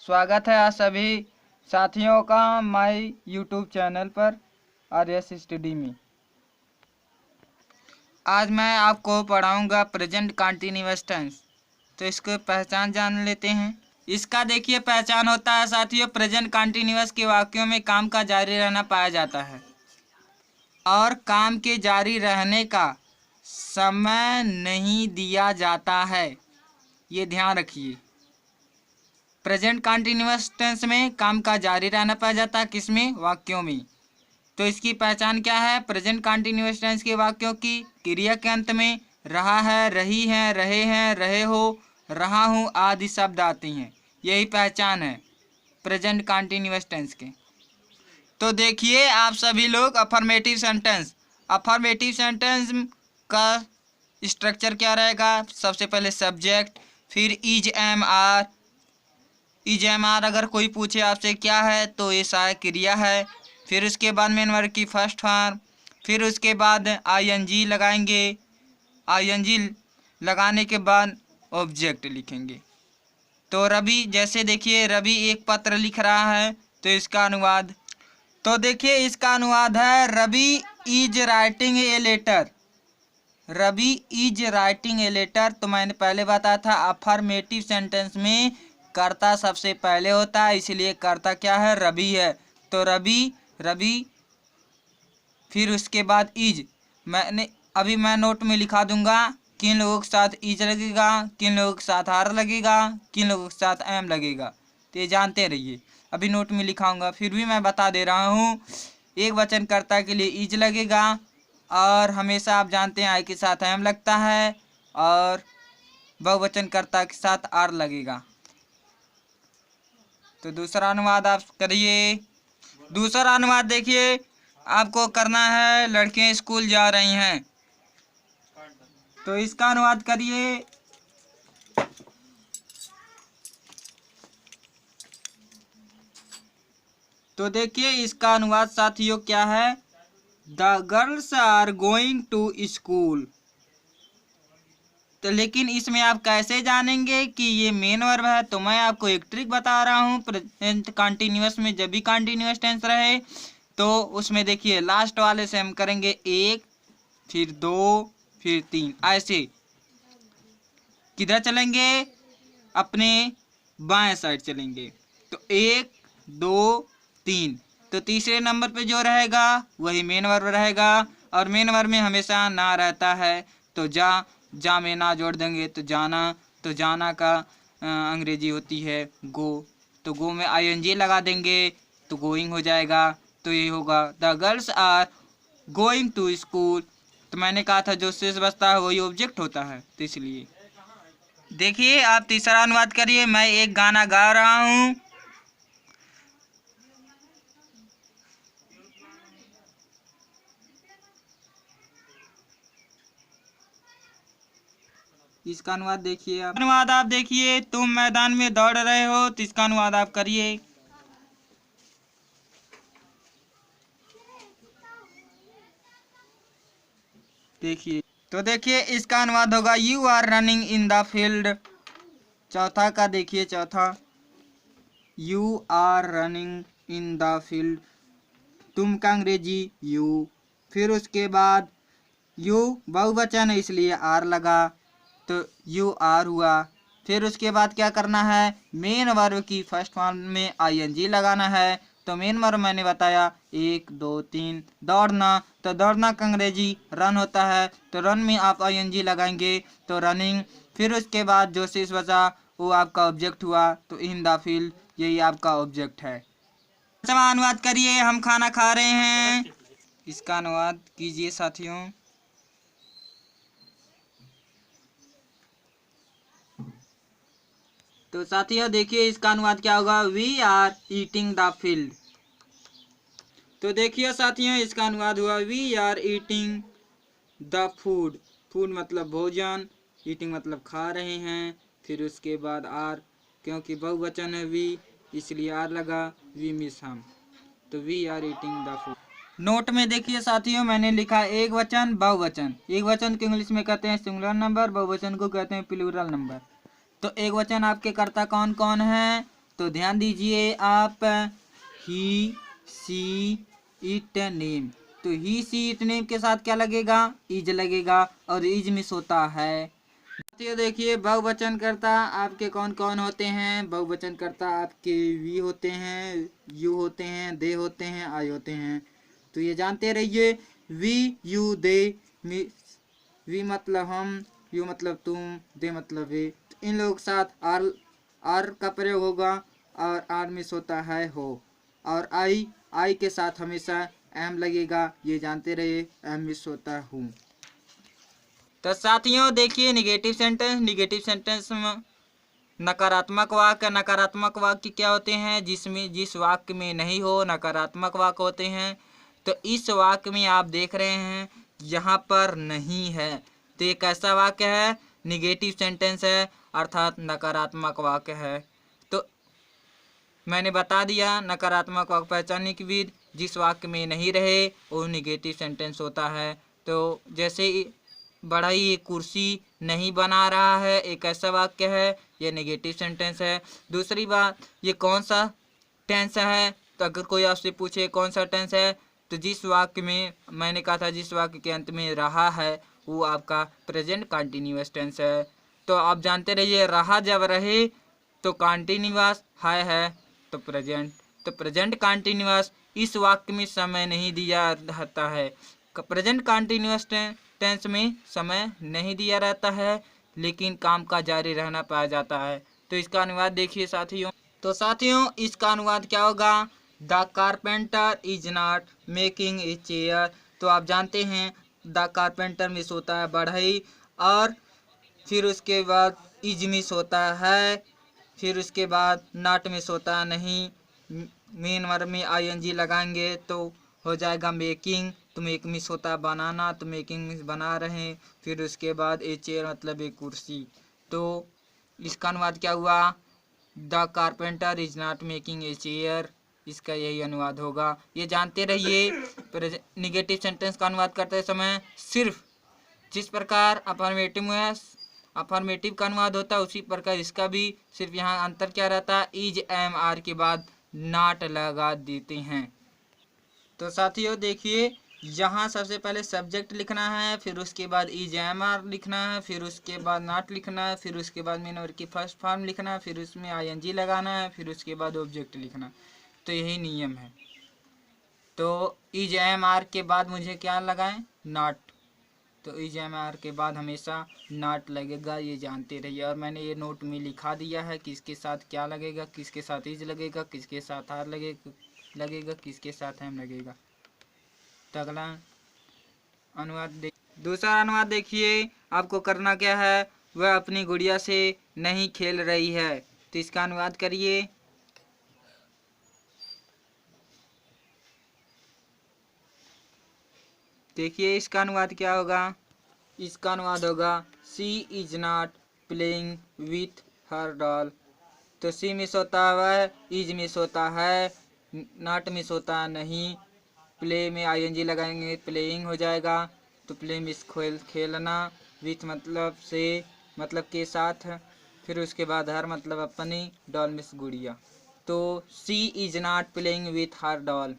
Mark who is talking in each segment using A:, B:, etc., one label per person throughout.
A: स्वागत है आप सभी साथियों का माय यूट्यूब चैनल पर आर्यस स्टडी में। आज मैं आपको पढ़ाऊंगा प्रेजेंट कंटिन्यूअस टेंस। तो इसको पहचान जान लेते हैं। इसका देखिए पहचान होता है साथियों, प्रेजेंट कंटिन्यूअस के वाक्यों में काम का जारी रहना पाया जाता है और काम के जारी रहने का समय नहीं दिया जाता है। ये ध्यान रखिए। प्रेजेंट कंटिन्यूअस टेंस में काम का जारी रहना पाया जाता है, किसमें? वाक्यों में। तो इसकी पहचान क्या है? प्रेजेंट कंटिन्यूअस टेंस के वाक्यों की क्रिया के अंत में रहा है, रही है, रहे हैं, रहे हो, रहा हूँ आदि शब्द आते हैं। यही पहचान है प्रेजेंट कंटिन्यूअस टेंस के। तो देखिए आप सभी लोग, अफर्मेटिव सेंटेंस का स्ट्रक्चर क्या रहेगा? सबसे पहले सब्जेक्ट, फिर is M R. Is M R अगर कोई पूछे आपसे क्या है तो ये सहायक क्रिया है। फिर उसके बाद मेन वर्ब की फर्स्ट फॉर्म, फिर उसके बाद आईएनजी लगाएंगे। आईएनजी लगाने के बाद ऑब्जेक्ट लिखेंगे। तो रवि, जैसे देखिए रवि एक पत्र लिख रहा है, तो इसका अनुवाद, तो देखिए इसका अनुवाद है Ravi is writing a letter. Ravi is writing a letter. तो मैंने पहले बताया था अफर्मेटिव सेंटेंस में कर्ता सबसे पहले होता है, इसलिए कर्ता क्या है? रवि है। तो रवि फिर उसके बाद इज। मैं नोट में लिखा दूंगा किन लोगों के साथ इज लगेगा, किन लोगों के साथ आर लगेगा, किन लोगों के साथ एम लगेगा। तो ये जानते रहिए, अभी नोट में लिखाऊंगा। फिर भी मैं बता दे रहा हूँ, एक वचन कर्ता के लिए इज लगेगा और हमेशा आप जानते हैं आई के साथ एम लगता है, और बहुवचन कर्ता के साथ आर लगेगा। तो दूसरा अनुवाद आप करिए। दूसरा अनुवाद देखिए आपको करना है, लड़कियां स्कूल जा रही हैं, तो इसका अनुवाद करिए। तो देखिए इसका अनुवाद साथियों क्या है? The girls are going to school. तो लेकिन इसमें आप कैसे जानेंगे कि ये मेन वर्ब है? तो मैं आपको एक ट्रिक बता रहा हूँ। प्रेजेंट कंटिन्यूअस में जब भी कंटिन्यूअस टेंस रहे तो उसमें देखिए लास्ट वाले से हम करेंगे एक, फिर दो, फिर तीन, ऐसे। किधर चलेंगे? अपने बाएं साइड चलेंगे। तो एक, दो, तीन। तो तीसरे नंबर पे जो रहेगा वही मेन वर्ब रहेगा, और मेन वर्ब में हमेशा ना रहता है। तो जा में ना जोड़ देंगे तो जाना। तो जाना का अंग्रेजी होती है गो। तो गो में आईएनजी लगा देंगे तो गोइंग हो जाएगा। तो ये होगा the girls are going to school. तो मैंने कहा था जो शेष बचता है वही ऑब्जेक्ट होता है, तो इसलिए देखिए आप तीसरा अनुवाद करिए। मैं एक गाना गा रहा हूँ। इसका अनुवाद देखिए आप। अनुवाद आप देखिए, तुम मैदान में दौड़ रहे हो, तो इसका अनुवाद आप करिए। देखिए, तो देखिए इसका अनुवाद होगा you are running in the field. चौथा का देखिए, चौथा you are running in the field. तुम का अंग्रेजी यू। फिर उसके बाद यू बहुवचन है इसलिए आर लगा, तो यू आर हुआ। फिर उसके बाद क्या करना है? मेन वर्ब की फर्स्ट फॉर्म में आईएनजी लगाना है। तो मेन वर्ब मैंने बताया एक, दो, तीन। दौड़ना, तो दौड़ना का अंग्रेजी रन होता है, तो रन में आप आईएनजी लगाएंगे तो रनिंग। फिर उसके बाद जो शेष बचा वो आपका ऑब्जेक्ट हुआ, तो इन द फील्ड यही आपका ऑब्जेक्ट है। पांचवा अनुवाद करिए, हम खाना खा रहे हैं। इसका अनुवाद कीजिए साथियों। तो साथियों देखिए इसका अनुवाद क्या होगा? We are eating the field. तो देखिए साथियों इसका अनुवाद हुआ we are eating the food. Food मतलब भोजन, ईटिंग मतलब खा रहे हैं। फिर उसके बाद आर, क्योंकि बहुवचन है वी इसलिए आर लगा, वी मिस हम। तो we are eating the food. Note में देखिए साथियों मैंने लिखा एक वचन, बहुवचन। एक वचन को इंग्लिश में कहते हैं सिंगुलर नंबर, बहुवचन को कहते हैं प्लूरल नंबर। तो एक वचन आपके कर्ता कौन कौन है? तो ध्यान दीजिए आप, ही सी इट नेम, तो ही सी इट नेम के साथ क्या लगेगा, इज लगेगा, और इज मिस होता है। देखिए बहुवचन करता आपके कौन कौन होते हैं। बहुवचन करता आपके वी होते हैं, यू होते हैं, दे होते हैं, आई होते हैं। तो ये जानते रहिए, वी यू दे, वी मतलब हम, यू मतलब तुम, दे मतलब वे। तो इन लोगों के साथ आर का प्रयोग होगा, और आर मिस होता है हो। और आई के साथ हमेशा एम लगेगा, ये जानते रहिए, एम मिस होता हूँ। तो साथियों देखिए निगेटिव सेंटेंस में नकारात्मक वाक्य क्या होते हैं, जिस वाक्य में नहीं हो नकारात्मक वाक्य होते हैं। तो इस वाक्य में आप देख रहे हैं यहाँ पर नहीं है, तो ये कैसा वाक्य है, निगेटिव सेंटेंस है, अर्थात नकारात्मक वाक्य है। तो मैंने बता दिया नकारात्मक वाक्य पहचानने की विधि, जिस वाक्य में नहीं रहे वो निगेटिव सेंटेंस होता है। तो जैसे बढ़ई ये कुर्सी नहीं बना रहा है, एक ऐसा वाक्य है, ये नेगेटिव सेंटेंस है। दूसरी बात, ये कौन सा टेंस है, तो अगर कोई आपसे पूछे कौन सा टेंस है, तो जिस वाक्य में मैंने कहा था जिस वाक्य के अंत में रहा है वो आपका प्रेजेंट कंटिन्यूअस टेंस है। तो आप जानते रहिए, रहा जब रहे तो कंटिन्यूअस, है तो प्रेजेंट कंटिन्यूअस। इस वाक्य में समय नहीं दिया रहता है, प्रेजेंट कंटिन्यूअस टेंस में समय नहीं दिया रहता है, लेकिन काम का जारी रहना पाया जाता है। तो इसका अनुवाद देखिए साथियों। तो साथियों इसका अनुवाद क्या होगा, the carpenter is not making a chair. तो आप जानते हैं द कारपेंटर मिस होता है बढ़ई, और फिर उसके बाद इज मिस होता है, फिर उसके बाद नॉट मिस होता है नहीं, मेन वर्ब में आईएनजी लगाएंगे तो हो जाएगा मेकिंग। तो मेक मिस होता है बनाना, तो मेकिंग मिस बना रहे हैं। फिर उसके बाद ए चेयर मतलब एक कुर्सी। तो इसका अनुवाद क्या हुआ, the carpenter is not making a chair, इसका यही अनुवाद होगा। ये जानते रहिए, निगेटिव सेंटेंस का अनुवाद करते समय सिर्फ जिस प्रकार अफर्मेटिव का अनुवाद होता है उसी प्रकार इसका भी, सिर्फ यहाँ अंतर क्या रहता है, इज एम आर के बाद नॉट लगा देते हैं। तो साथियों देखिए, यहाँ सबसे पहले सब्जेक्ट लिखना है, फिर उसके बाद इज एम आर लिखना है, फिर उसके बाद नॉट लिखना है, फिर उसके बाद मेन वर्ब की फर्स्ट फॉर्म लिखना है, फिर उसमें आईएनजी लगाना है, फिर उसके बाद ऑब्जेक्ट लिखना। तो यही नियम है। तो इज एम आर के बाद मुझे क्या लगाएं, नॉट। तो इज एम आर के बाद हमेशा नॉट लगेगा, ये जानते रहिए। और मैंने ये नोट में लिखा दिया है किसके साथ क्या लगेगा, किसके साथ इज लगेगा, किसके साथ आर लगेगा, किसके साथ एम लगेगा। तो अगला अनुवाद दूसरा अनुवाद देखिए, आपको करना क्या है, वह अपनी गुड़िया से नहीं खेल रही है। तो इसका अनुवाद करिए। देखिए इसका अनुवाद क्या होगा, इसका अनुवाद होगा she is not playing with her doll. तो सी मिस होता है वह, इज मिस होता है, नॉट मिस होता है नहीं, प्ले में आईएनजी लगाएंगे प्लेइंग हो जाएगा। तो प्ले मिस खेलना, विथ मतलब से मतलब के साथ, फिर उसके बाद हर मतलब अपनी, डॉल मिस गुड़िया। तो she is not playing with her doll.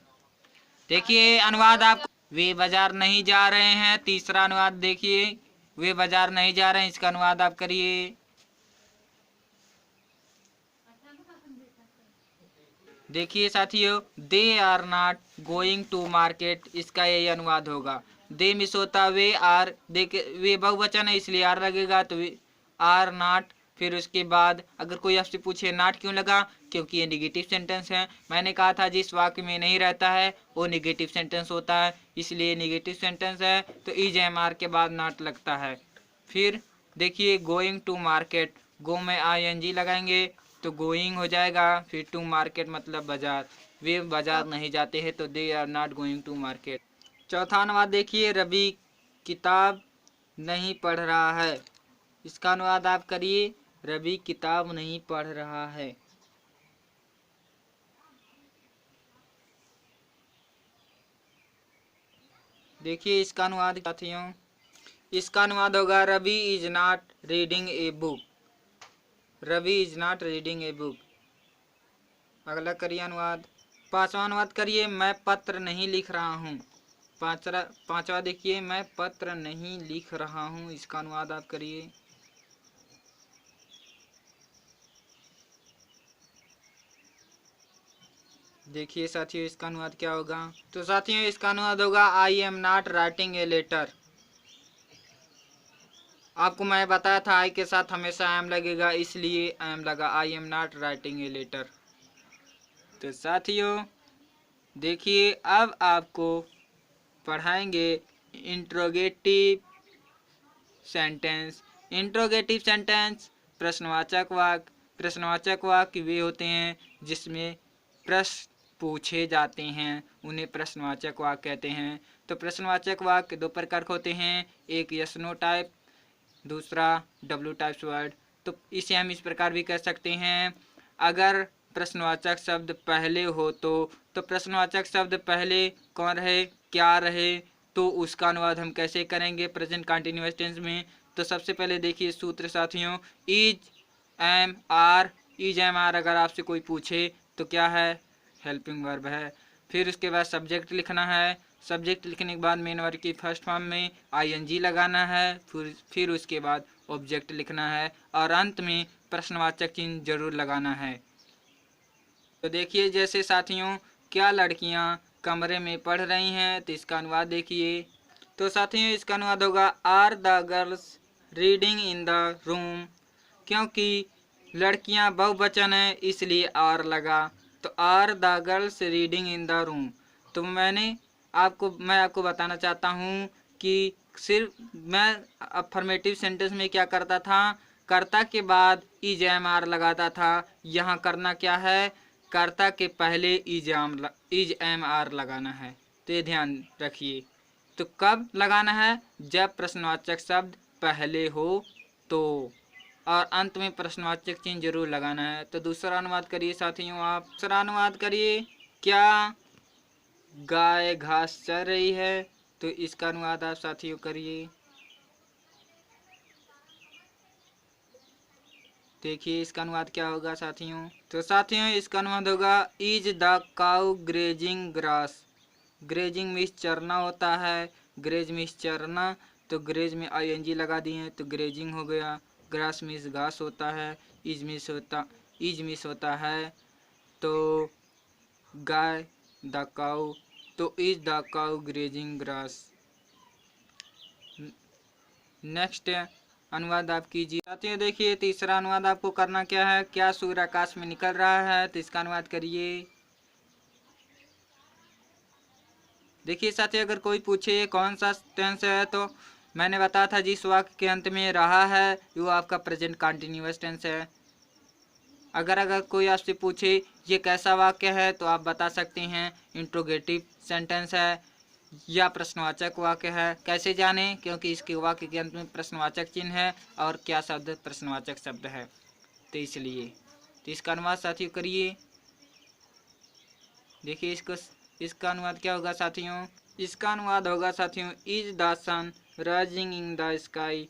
A: देखिए अनुवाद आप, वे बाजार नहीं जा रहे हैं। तीसरा अनुवाद देखिए, वे बाजार नहीं जा रहे हैं, इसका अनुवाद आप करिए। देखिए साथियों, they are not going to market, इसका यही अनुवाद होगा। दे मिस होता वे, आर देखिए वे बहुवचन है इसलिए आर लगेगा, तो वे आर नॉट। फिर उसके बाद अगर कोई आपसे पूछे नॉट क्यों लगा, क्योंकि ये निगेटिव सेंटेंस है। मैंने कहा था जिस वाक्य में नहीं रहता है वो निगेटिव सेंटेंस होता है, इसलिए निगेटिव सेंटेंस है। तो इज एम आर के बाद नॉट लगता है। फिर देखिए गोइंग टू मार्केट, गो में आईएनजी लगाएंगे तो गोइंग हो जाएगा, फिर टू मार्केट मतलब बाजार, वे बाजार नहीं जाते हैं, तो they are not going to market. चौथा अनुवाद देखिए, रवि किताब नहीं पढ़ रहा है, इसका अनुवाद आप करिए, रवि किताब नहीं पढ़ रहा है। देखिए इसका अनुवाद साथियों, इसका अनुवाद होगा Ravi is not reading a book, Ravi is not reading a book. अगला करिए अनुवाद। पांचवा अनुवाद करिए, मैं पत्र नहीं लिख रहा हूँ। पांचवा देखिए, मैं पत्र नहीं लिख रहा हूँ, इसका अनुवाद आप करिए। देखिए साथियों इसका अनुवाद क्या होगा। तो साथियों इसका अनुवाद होगा, I am not writing a letter. आपको मैं बताया था आई के साथ हमेशा आई एम लगेगा, इसलिए आई एम लगा, I am not writing a letter. तो साथियों देखिए अब आपको पढ़ाएंगे इंट्रोगेटिव सेंटेंस। इंट्रोगेटिव सेंटेंस प्रश्नवाचक वाक्य। प्रश्नवाचक वाक्य वे होते हैं जिसमें प्रश्न पूछे जाते हैं, उन्हें प्रश्नवाचक वाक्य कहते हैं। तो प्रश्नवाचक वाक्य दो प्रकार के होते हैं, एक यस नो टाइप, दूसरा डब्ल्यू टाइप्स वर्ड। तो इसे हम इस प्रकार भी कह सकते हैं, अगर प्रश्नवाचक शब्द पहले हो तो प्रश्नवाचक शब्द पहले कौन रहे, क्या रहे, तो उसका अनुवाद हम कैसे करेंगे प्रेजेंट कंटिन्यूअस टेंस में। तो सबसे पहले देखिए सूत्र साथियों, is M R. Is M R अगर आपसे कोई पूछे तो क्या है, हेल्पिंग वर्ब है। फिर उसके बाद सब्जेक्ट लिखना है, सब्जेक्ट लिखने के बाद मेन वर्ब की फर्स्ट फॉर्म में आईएनजी लगाना है, फिर उसके बाद ऑब्जेक्ट लिखना है और अंत में प्रश्नवाचक चिन्ह जरूर लगाना है। तो देखिए जैसे साथियों, क्या लड़कियां कमरे में पढ़ रही हैं, तो इसका अनुवाद देखिए। तो साथियों इसका अनुवाद होगा, are the girls reading in the room. क्योंकि लड़कियां बहुवचन है इसलिए आर लगा, तो are the girls reading in the room. तो मैं आपको बताना चाहता हूँ कि सिर्फ मैं अफर्मेटिव सेंटेंस में क्या करता था, कर्ता के बाद इज एम आर लगाता था। यहाँ करना क्या है, कर्ता के पहले इज एम आर लगाना है। तो ये ध्यान रखिए। तो कब लगाना है, जब प्रश्नवाचक शब्द पहले हो तो, और अंत में प्रश्नवाचक चिन्ह जरूर लगाना है। तो दूसरा अनुवाद करिए साथियों आप। दूसरा अनुवाद करिए, क्या गाय घास चर रही है, तो इसका अनुवाद आप साथियों करिए। देखिए इसका अनुवाद क्या होगा साथियों। तो साथियों इसका अनुवाद होगा, is the cow grazing grass. Grazing means चरना होता है, ग्रेज मीन्स चरना, तो ग्रेज में आईएनजी लगा दिए तो ग्रेजिंग हो गया। ग्रास मीन्स घास होता है, इज मीन्स होता है तो गाय, द काउ, तो is the cow grazing grass. Next अनुवाद आप कीजिए साथियों। देखिए तीसरा अनुवाद आपको करना क्या है, क्या सूर्य आकाश में निकल रहा है, तो इसका अनुवाद करिए। देखिए साथियों अगर कोई पूछे कौन सा टेंस है, तो मैंने बताया था जिस वाक्य के अंत में रहा है वो आपका प्रेजेंट कंटिन्यूअस टेंस है। अगर कोई आपसे पूछे ये कैसा वाक्य है, तो आप बता सकते हैं इंट्रोगेटिव सेंटेंस है या प्रश्नवाचक वाक्य है। कैसे जाने, क्योंकि इसके वाक्य के अंत में प्रश्नवाचक चिन्ह है और क्या शब्द प्रश्नवाचक शब्द है, तो इसलिए। तो इसका अनुवाद साथियों करिए। देखिए इसका अनुवाद क्या होगा साथियों। इसका अनुवाद होगा साथियों, is the sun rising in the sky.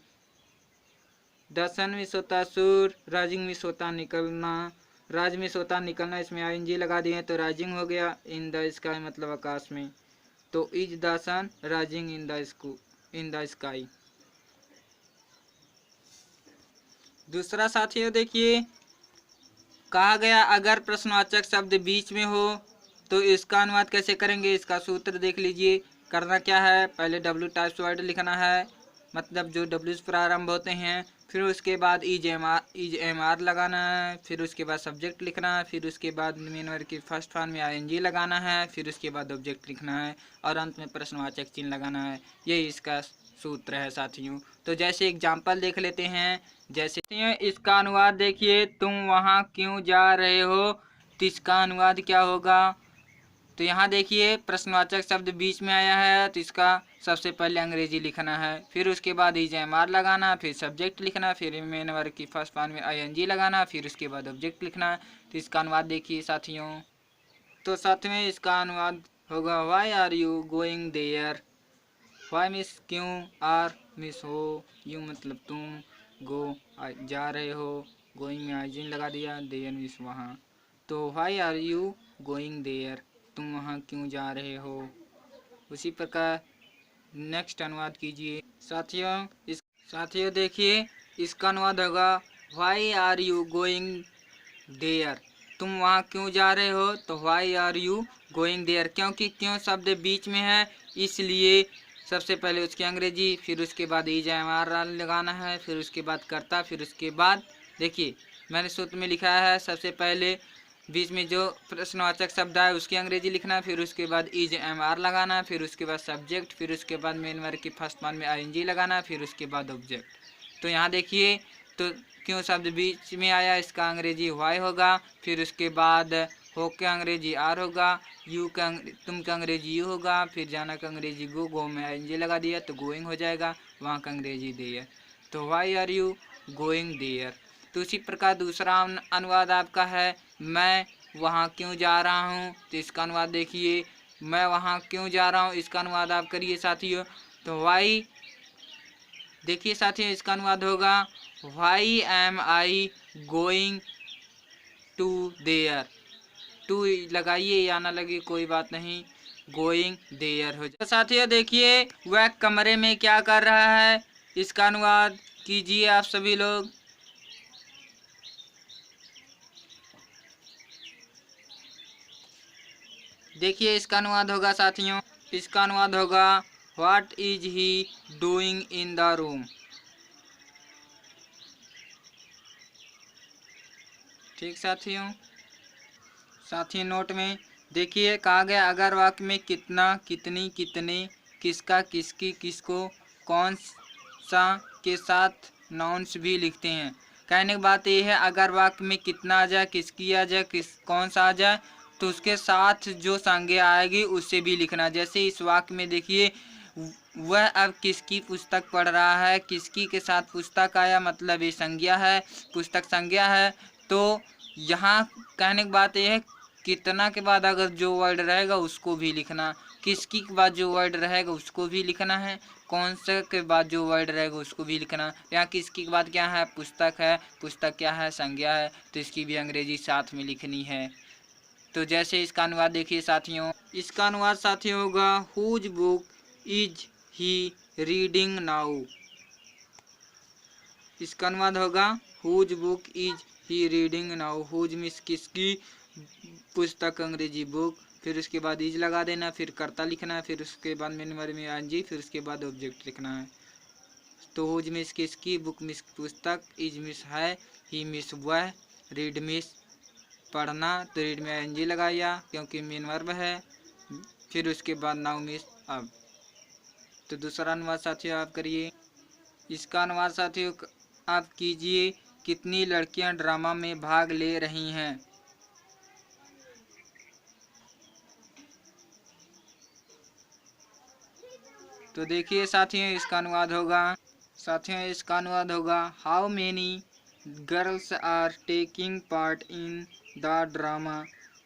A: The sun में होता सूर्य, राइजिंग में होता निकलना, राज में होता निकलना, इसमें आईएनजी लगा दिए तो राइजिंग हो गया, इन द स्काई मतलब आकाश में, तो is the sun rising in the sky. दूसरा साथियों देखिए, कहा गया अगर प्रश्नवाचक शब्द बीच में हो तो इसका अनुवाद कैसे करेंगे, इसका सूत्र देख लीजिए। करना क्या है, पहले डब्ल्यू टाइप्स वर्ड लिखना है, मतलब जो डब्ल्यू से प्रारंभ होते हैं, फिर उसके बाद इज एम आर लगाना है, फिर उसके बाद सब्जेक्ट लिखना है, फिर उसके बाद मेन वर्ब की फर्स्ट फॉर्म में आईएनजी लगाना है, फिर उसके बाद ऑब्जेक्ट लिखना है और अंत में प्रश्नवाचक चिन्ह लगाना है। यही इसका सूत्र है साथियों। तो जैसे एग्जाम्पल देख लेते हैं, जैसे इसका अनुवाद देखिए, तुम वहाँ क्यों जा रहे हो, तो इसका अनुवाद क्या होगा। तो यहाँ देखिए प्रश्नवाचक शब्द बीच में आया है, तो इसका सबसे पहले अंग्रेजी लिखना है, फिर उसके बाद इज एम आर लगाना, फिर सब्जेक्ट लिखना, फिर मेन वर्ब की फर्स्ट फॉर्म में आईएनजी लगाना, फिर उसके बाद ऑब्जेक्ट लिखना। तो इसका अनुवाद देखिए साथियों। तो साथ में इसका अनुवाद होगा, why are you going there. Why means क्यों, आर मिस हो, यू मतलब तुम, गो जा रहे हो, गोइंग में आईजिन लगा दिया, देयर मिस वहाँ। तो why are you going there, तुम वहाँ क्यों जा रहे हो। उसी प्रकार नेक्स्ट अनुवाद कीजिए साथियों देखिए इसका अनुवाद होगा why are you going there, तुम वहाँ क्यों जा रहे हो। तो why are you going there, क्योंकि क्यों शब्द बीच में है इसलिए सबसे पहले उसकी अंग्रेजी, फिर उसके बाद EJMR लगाना है, फिर उसके बाद कर्ता, फिर उसके बाद देखिए मैंने सूत्र में लिखा है सबसे पहले बीच में जो प्रश्नवाचक शब्द है उसकी अंग्रेजी लिखना है, फिर उसके बाद EJMR लगाना है, फिर उसके बाद सब्जेक्ट, फिर उसके बाद मेन वर्ब की फर्स्ट फॉर्म में ING लगाना है, फिर उसके बाद ऑब्जेक्ट। तो यहाँ देखिए तो क्यों शब्द बीच में आया, इसका अंग्रेजी वाई होगा, फिर उसके बाद हो का अंग्रेजी आर होगा, यू का तुम का अंग्रेजी यू होगा, फिर जाना का अंग्रेजी गो में ING लगा दिया तो गोइंग हो जाएगा, वहाँ का अंग्रेजी देयर। तो why are you going there. तो उसी प्रकार दूसरा अनुवाद आपका है मैं वहाँ क्यों जा रहा हूँ। तो इसका अनुवाद देखिए मैं वहाँ क्यों जा रहा हूँ, इसका अनुवाद आप करिए साथियों। तो वाई देखिए साथियों इसका अनुवाद होगा why am I going to there, to लगाइए या ना लगे कोई बात नहीं, गोइंग देयर हो जाए। तो साथियों देखिए वह कमरे में क्या कर रहा है, इसका अनुवाद कीजिए आप सभी लोग। देखिए इसका अनुवाद होगा साथियों, इसका अनुवाद होगा what is he doing in the room. ठीक साथियों नोट में देखिए कहा गया अगर वाक्य में कितना, कितनी, कितने, किसका, किसकी, किसको, कौन सा के साथ नाउन्स भी लिखते हैं। कहने की बात यह है अगर वाक्य में कितना आ जाए, किसकी आ जाए, कौन सा आ जाए तो उसके साथ जो संज्ञा आएगी उससे भी लिखना। जैसे इस वाक्य में देखिए वह अब किसकी पुस्तक पढ़ रहा है, किसकी के साथ पुस्तक आया मतलब ये संज्ञा है, पुस्तक संज्ञा है। तो यहाँ कहने की बात यह है कितना के बाद अगर जो वर्ड रहेगा उसको भी लिखना, किसकी के बाद जो वर्ड रहेगा उसको भी लिखना है, कौन से के बाद जो वर्ड रहेगा उसको भी लिखना। यहाँ किसकी के बाद क्या है, पुस्तक है, पुस्तक क्या है, संज्ञा है, तो इसकी भी अंग्रेजी साथ में लिखनी है। तो जैसे इसका अनुवाद देखिए साथियों, इसका अनुवाद साथियों होगा whose book is he reading now. इसका अनुवाद होगा whose book is he reading now. Whose means किसकी पुस्तक, अंग्रेजी बुक, फिर उसके बाद इज लगा देना, फिर कर्ता लिखना है, फिर उसके बाद मेन वर्ब में ING, फिर उसके बाद ऑब्जेक्ट लिखना है। तो हुज मीन्स किसकी, बुक मीन्स पुस्तक, इज मीन्स है, ही मीन्स वह, रीड मीन्स पढ़ना, तो रीड में ING लगाया क्योंकि मेन वर्ब है, फिर उसके बाद नाउ मीन्स अब। तो दूसरा अनुवाद साथियों आप करिए। इसका अनुवाद साथियों आप कीजिए कितनी लड़कियां ड्रामा में भाग ले रही हैं। तो देखिए साथियों इसका अनुवाद होगा how many girls are taking part in the drama.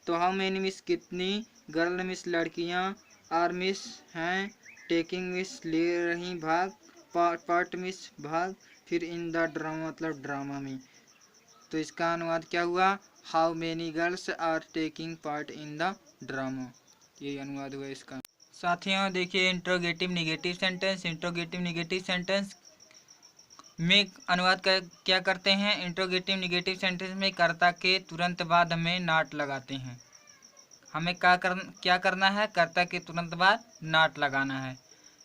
A: तो हाउ मेनी मिस कितनी, गर्ल मिस लड़कियां, आर मिस हैं, टेकिंग मिस ले रही भाग, पार्ट मिस भाग, फिर इन द ड्रामा मतलब ड्रामा में। तो इसका अनुवाद क्या हुआ, how many girls are taking part in the drama, यही अनुवाद हुआ इसका। साथियों देखिए interrogative negative sentence. Interrogative negative sentence में अनुवाद क्या करते हैं, इंट्रोगेटिव निगेटिव सेंटेंस में कर्ता के तुरंत बाद हमें नॉट लगाते हैं। हमें क्या करना है, कर्ता के तुरंत बाद नॉट लगाना है।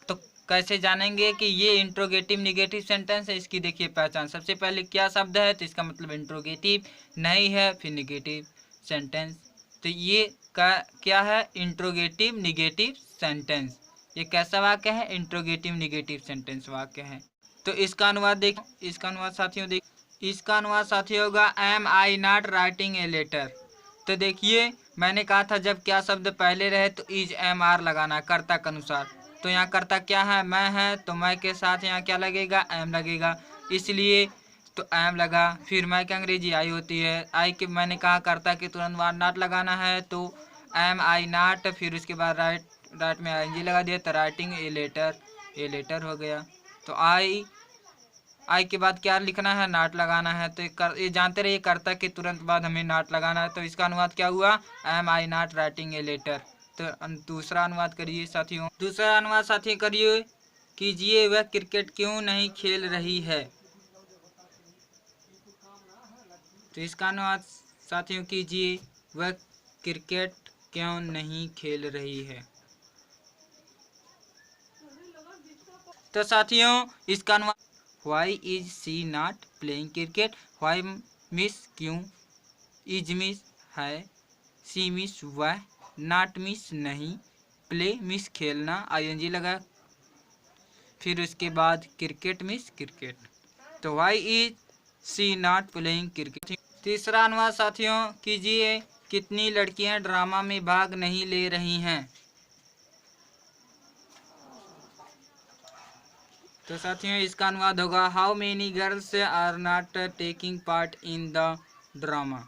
A: तो कैसे जानेंगे कि ये इंट्रोगेटिव निगेटिव सेंटेंस है, इसकी देखिए पहचान। सबसे पहले क्या शब्द है तो इसका मतलब इंट्रोगेटिव नहीं है, फिर निगेटिव सेंटेंस। तो ये क्या है, इंट्रोगेटिव निगेटिव सेंटेंस। ये कैसा वाक्य है, इंट्रोगेटिव निगेटिव सेंटेंस वाक्य है। तो इसका अनुवाद इसका अनुवाद साथियों होगा am I not writing a letter. तो देखिए मैंने कहा था जब क्या शब्द पहले रहे तो इज एम आर लगाना कर्ता के अनुसार। तो यहाँ कर्ता क्या है, मैं है, तो मैं के साथ यहाँ क्या लगेगा, एम लगेगा, इसलिए तो एम लगा। फिर मैं की अंग्रेजी आई होती है, आई के मैंने कहा कर्ता के तुरंत बाद नॉट लगाना है, तो एम आई नॉट, फिर उसके बाद राइट में ING लगा दिया, तो राइटिंग ए लेटर हो गया। तो आई आई के बाद क्या लिखना है, नॉट लगाना है। तो ये जानते रहिए कर्ता के तुरंत बाद हमें नॉट लगाना है। तो इसका अनुवाद क्या हुआ, am I not writing a letter. तो दूसरा अनुवाद करिए साथियों, दूसरा अनुवाद साथियों करिए, कीजिए वह क्रिकेट क्यों नहीं खेल रही है। तो इसका अनुवाद साथियों कीजिए, वह क्रिकेट क्यों नहीं खेल रही है। तो साथियों इसका अनुवाद, why is she not playing cricket. Why means क्यों, इज मिस है, सी मिस वह, नॉट मिस नहीं, प्ले मिस खेलना, आईएनजी लगा, फिर उसके बाद क्रिकेट मिस क्रिकेट। तो why is she not playing cricket. तीसरा अनुवाद साथियों कीजिए, कितनी लड़कियां ड्रामा में भाग नहीं ले रही हैं। तो साथियों इसका अनुवाद होगा, how many girls are not taking part in the drama.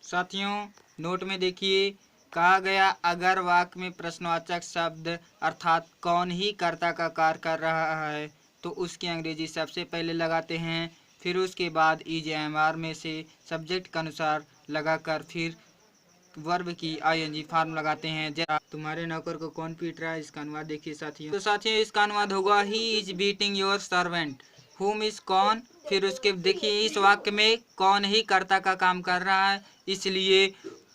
A: साथियों नोट में देखिए, कहा गया अगर वाक्य में प्रश्नवाचक शब्द अर्थात कौन ही कर्ता का कार्य कर रहा है तो उसकी अंग्रेजी सबसे पहले लगाते हैं, फिर उसके बाद इज एम आर में से सब्जेक्ट के अनुसार लगाकर फिर वर्ब की आईएनजी फॉर्म लगाते हैं। जरा तुम्हारे नौकर को कौन पीट रहा है, इसका अनुवाद देखिए साथियों। तो साथियों इसका अनुवाद होगा, he is beating your servant. हुम इज कौन, फिर उसके देखिए इस वाक्य में कौन ही कर्ता का काम कर रहा है, इसलिए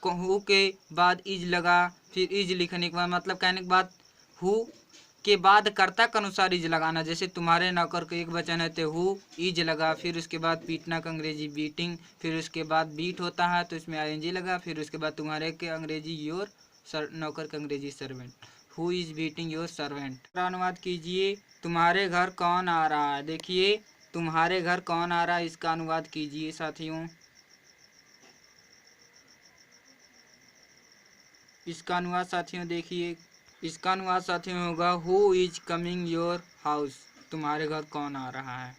A: हु के बाद इज लगा, फिर इज लिखने के बाद मतलब कहने के बाद हु के बाद कर्ता के अनुसार इज लगाना। जैसे तुम्हारे नौकर को एक वचन है तो हु इज लगा, फिर उसके बाद पीटना का अंग्रेजी बीटिंग, फिर उसके बाद बीट होता है तो इसमें आईएनजी लगा, फिर उसके बाद तुम्हारे के अंग्रेजी योर, नौकर का अंग्रेजी servant. Who is beating your servant. अनुवाद कीजिए, तुम्हारे घर कौन आ रहा है। देखिए तुम्हारे घर कौन आ रहा है, इसका अनुवाद कीजिए साथियों। इसका अनुवाद साथियों देखिए, इसका अनुवाद साथियों होगा, who is coming your house. तुम्हारे घर कौन आ रहा है।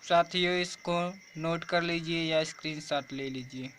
A: साथियों इसको नोट कर लीजिए या स्क्रीनशॉट ले लीजिए।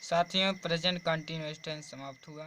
A: साथियों प्रेजेंट कंटिन्यूअस टेंस समाप्त हुआ।